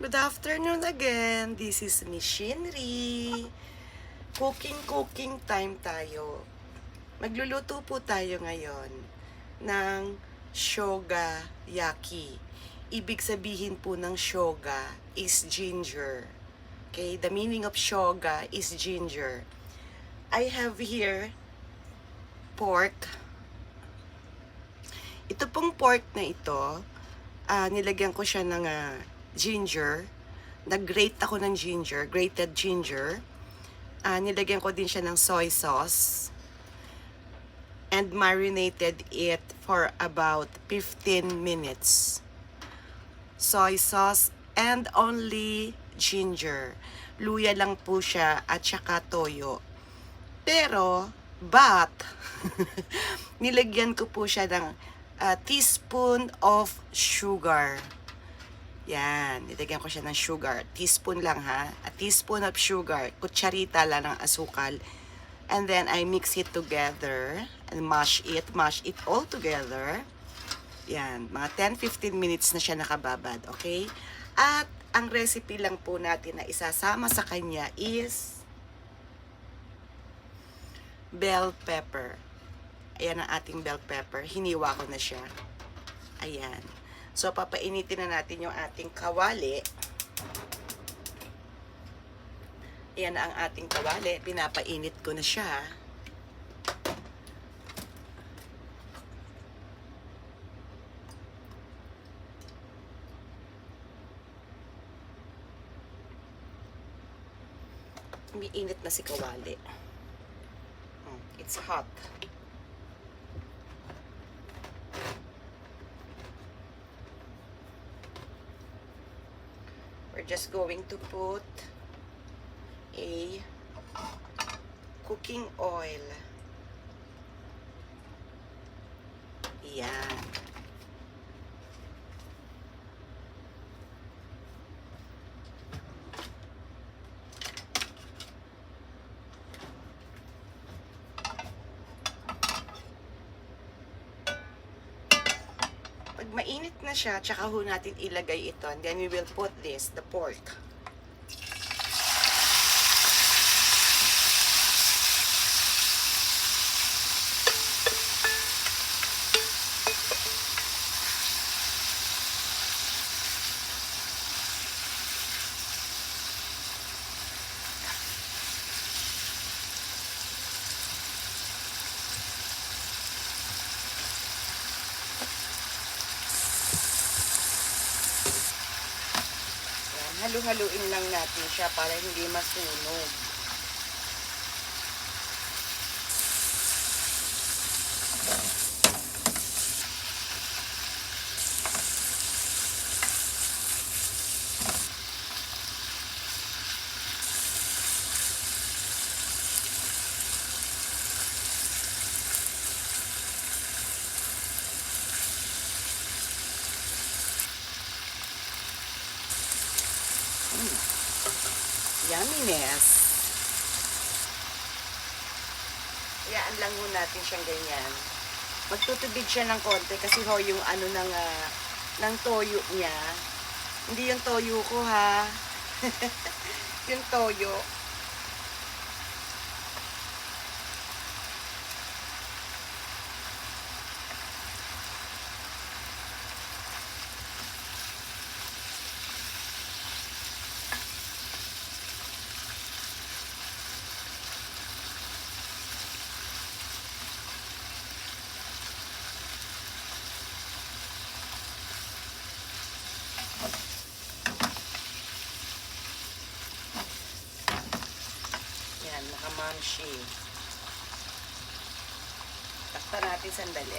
Good afternoon again. This is Miss Shinri. Cooking time tayo. Magluluto po tayo ngayon ng shoga yaki. Ibig sabihin po ng shoga is ginger. Okay, the meaning of shoga is ginger. I have here pork. Ito pong pork na ito, nilagyan ko siya ng ginger. Nag-grate ako ng ginger, grated ginger. Nilagyan ko din siya ng soy sauce. And marinated it for about 15 minutes. Soy sauce and only ginger. Luya lang po siya at saka toyo. Pero, nilagyan ko po siya ng teaspoon of sugar. Yan, nilagyan ko siya ng sugar. Teaspoon lang ha. A teaspoon of sugar. Kutsarita lang ng asukal. And then I mix it together and mash it all together. Yan, mga 10-15 minutes na siya nakababad, okay? At ang recipe lang po natin na isasama sa kanya is bell pepper. Ayan ang ating bell pepper. Hiniwa ko na siya. Ayan. So, papainitin na natin yung ating kawali. Ayan na ang ating kawali. Pinapainit ko na siya. Umiinit na si kawali. It's hot. We're just going to put a cooking oil. Yan. Pag mainit na siya, tsaka ho natin ilagay ito. And then we will put the pork. Halu-haluin lang natin siya para hindi masunog. Yumminess. Hayaan lang ho natin siyang ganyan. Magtutubig siya ng konti kasi ho yung ano ng toyo niya. Hindi yung toyo ko ha. Yung toyo. Yan, nakamamshi. Takpan natin sandali.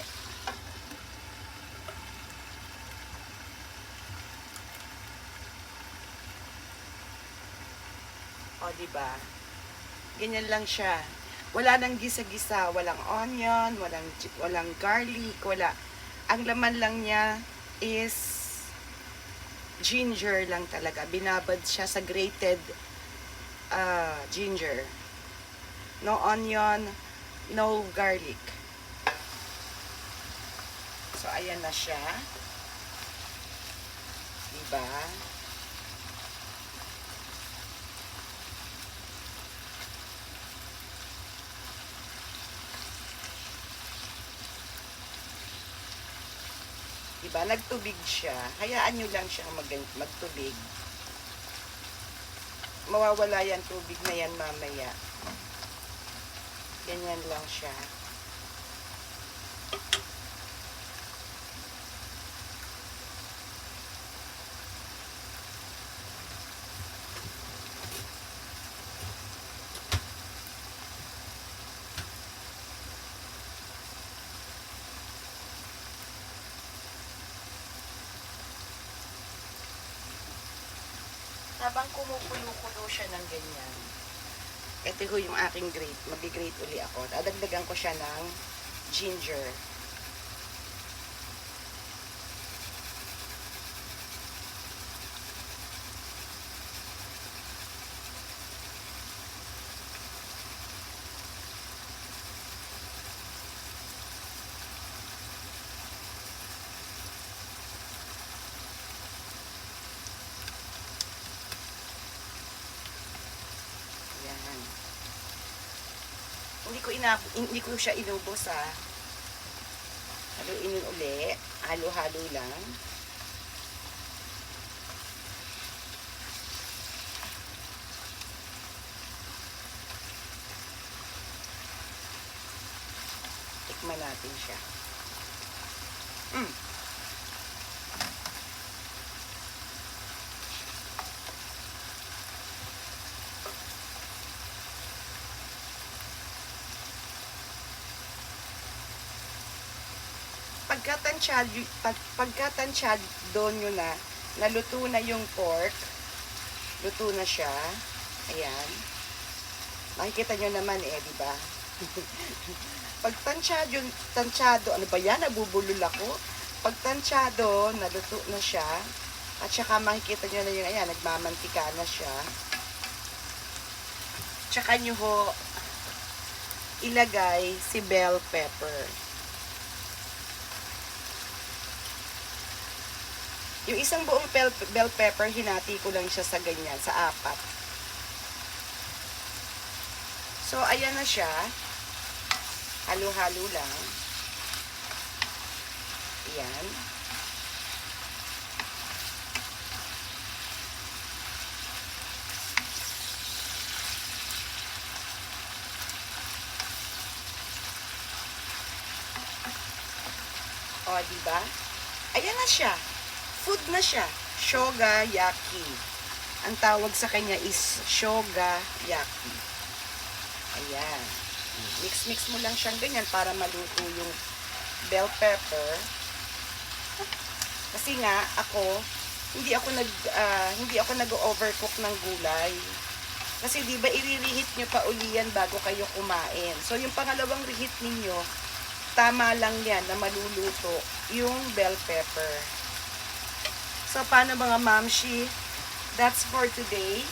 O, diba? Ganyan lang siya. Wala nang gisa-gisa, walang onion, walang garlic, wala. Ang laman lang niya is ginger lang talaga. Binabad siya sa grated ginger. No onion, no garlic. So, ayan na siya. Diba? diba? Nagtubig siya. Hayaan nyo lang siya magtubig. Mawawala yan tubig na yan mamaya. Ganyan lang siya. Habang kumukulo-kulo siya ng ganyan, ito ho yung aking grate. Mag-grate uli ako. Dadagdagan ko siya ng ginger. Hindi ko siya inubos haluin uli, halo-halo lang. Tikman natin siya. Pagkatansyado nyo na, naluto na yung pork, luto na siya, ayan, makikita nyo naman di ba? Pag tansyado, ano ba yan, nabubulol ako, pag tansyado, naluto na siya, at saka makikita nyo na yung, ayan, nagmamantika na siya, tsaka nyo ho, ilagay si bell pepper. Yung isang buong bell pepper, hinati ko lang siya sa ganyan, sa 4. So, ayan na siya. Halo-halo lang. Ayan. O, diba? Ayan na siya. Food na siya. Shoga yaki. Ang tawag sa kanya is shoga yaki. Ayan. Mix-mix mo lang siyang ganyan para maluto yung bell pepper. Kasi nga ako hindi ako nag-overcook ng gulay. Kasi 'di ba i-reheat niyo pa uli yan bago kayo kumain. So yung pangalawang reheat ninyo, tama lang yan na maluluto yung bell pepper. So, paano mga mamshi? That's for today.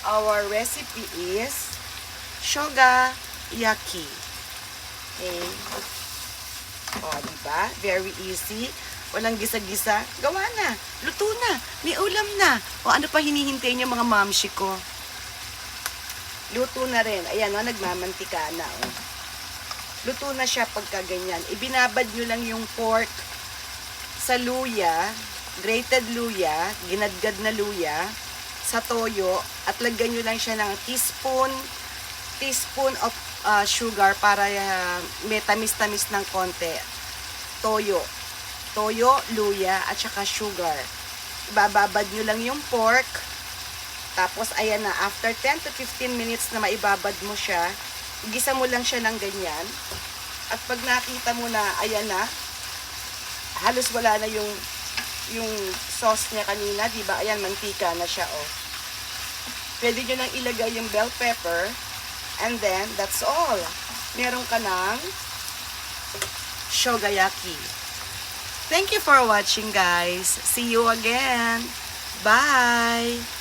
Our recipe is shoga yaki. Okay. O, diba? Very easy. Walang gisa-gisa. Gawa na. Luto na. May ulam na. O, ano pa hinihintay niyo mga mamshi ko? Luto na rin. Ayan, nagmamantika na. O. Luto na siya pagka ganyan. Ibinabad nyo lang yung pork sa luya, grated luya, ginadgad na luya, sa toyo, at lagyan nyo lang siya ng teaspoon of sugar para may tamis-tamis ng konti. Toyo, luya, at saka sugar. Ibababad nyo lang yung pork, tapos ayan na, after 10 to 15 minutes na maibabad mo siya, gisa mo lang siya ng ganyan, at pag nakita mo na, ayan na, halos wala na yung sauce niya kanina, di ba? Ayan, mantika na siya, oh. Pwede nyo nang ilagay yung bell pepper, and then, that's all. Meron ka ng shogayaki. Thank you for watching, guys. See you again. Bye!